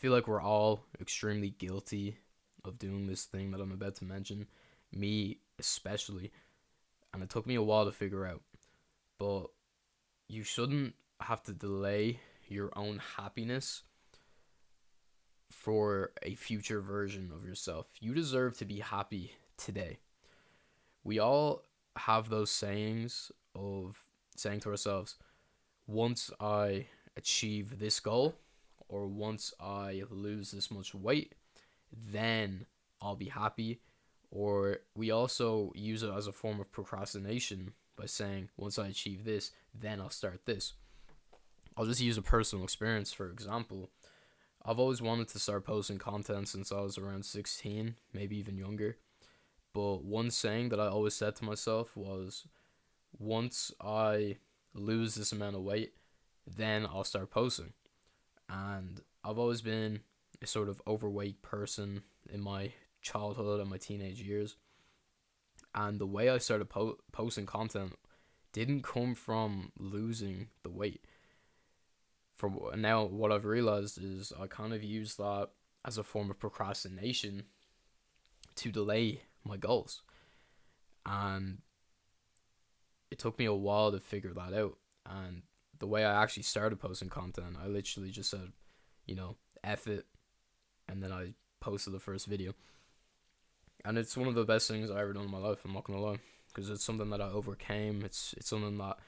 feel like we're all extremely guilty of doing this thing that I'm about to mention, me especially, and it took me a while to figure out. But you shouldn't have to delay your own happiness for a future version of yourself. You deserve to be happy today. We all have those sayings of saying to ourselves, once I achieve this goal, or once I lose this much weight, then I'll be happy. Or we also use it as a form of procrastination by saying, once I achieve this, then I'll start this. I'll just use a personal experience for example. I've always wanted to start posting content since I was around 16, maybe even younger. But one saying that I always said to myself was, once I lose this amount of weight, then I'll start posting. And I've always been a sort of overweight person in my childhood and my teenage years. And the way I started posting content didn't come from losing the weight. From now, what I've realized is I kind of use that as a form of procrastination to delay my goals. And it took me a while to figure that out. And the way I actually started posting content, I literally just said, F it, and then I posted the first video. And it's one of the best things I ever done in my life, I'm not gonna lie. Because it's something that I overcame. It's something that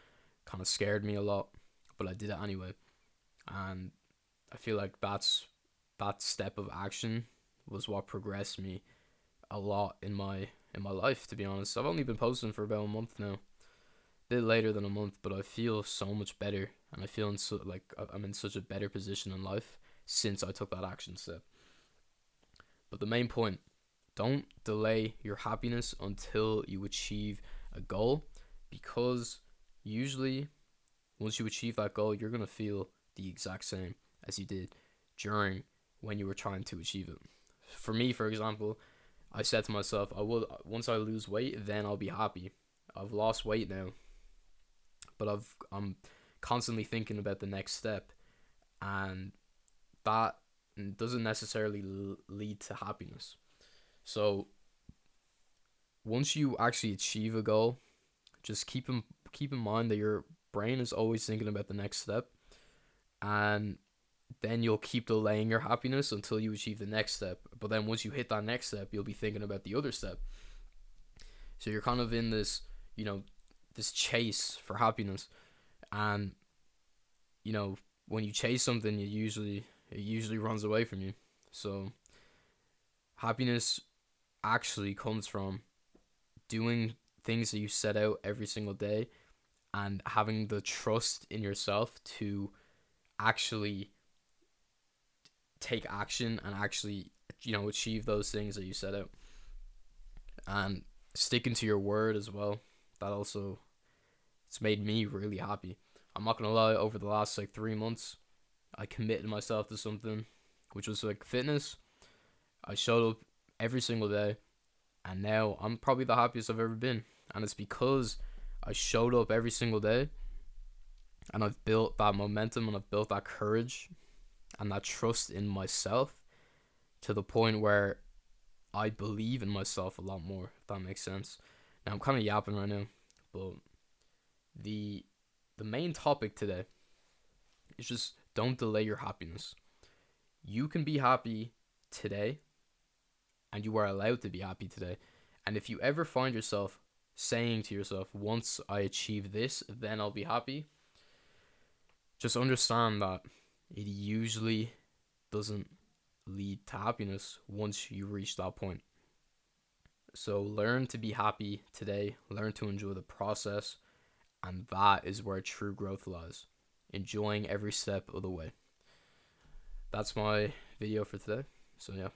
kind of scared me a lot, but I did it anyway. And I feel like that step of action was what progressed me a lot in my life, to be honest. I've only been posting for about a month now. A bit later than a month, but I feel so much better, and I feel like I'm in such a better position in life since I took that action step. But the main point, don't delay your happiness until you achieve a goal, because usually once you achieve that goal, you're going to feel the exact same as you did during when you were trying to achieve it. For me, for example, I said to myself, I will once I lose weight, then I'll be happy. I've lost weight now, but I'm constantly thinking about the next step, and that doesn't necessarily lead to happiness. So once you actually achieve a goal, just keep in mind that your brain is always thinking about the next step, and then you'll keep delaying your happiness until you achieve the next step. But then once you hit that next step, you'll be thinking about the other step. So you're kind of in this chase for happiness, and when you chase something, it usually runs away from you. So happiness actually comes from doing things that you set out every single day, and having the trust in yourself to actually take action and actually achieve those things that you set out, and sticking to your word as well. That also, it's made me really happy. I'm not gonna lie, over the last like 3 months I committed myself to something, which was like fitness. I showed up every single day, and now I'm probably the happiest I've ever been. And it's because I showed up every single day, and I've built that momentum, and I've built that courage and that trust in myself to the point where I believe in myself a lot more, if that makes sense. Now I'm kind of yapping right now, but the the main topic today is just don't delay your happiness. You can be happy today, and you are allowed to be happy today. And if you ever find yourself saying to yourself, once I achieve this, then I'll be happy, just understand that it usually doesn't lead to happiness once you reach that point. So learn to be happy today, learn to enjoy the process, and that is where true growth lies. Enjoying every step of the way. That's my video for today. So yeah.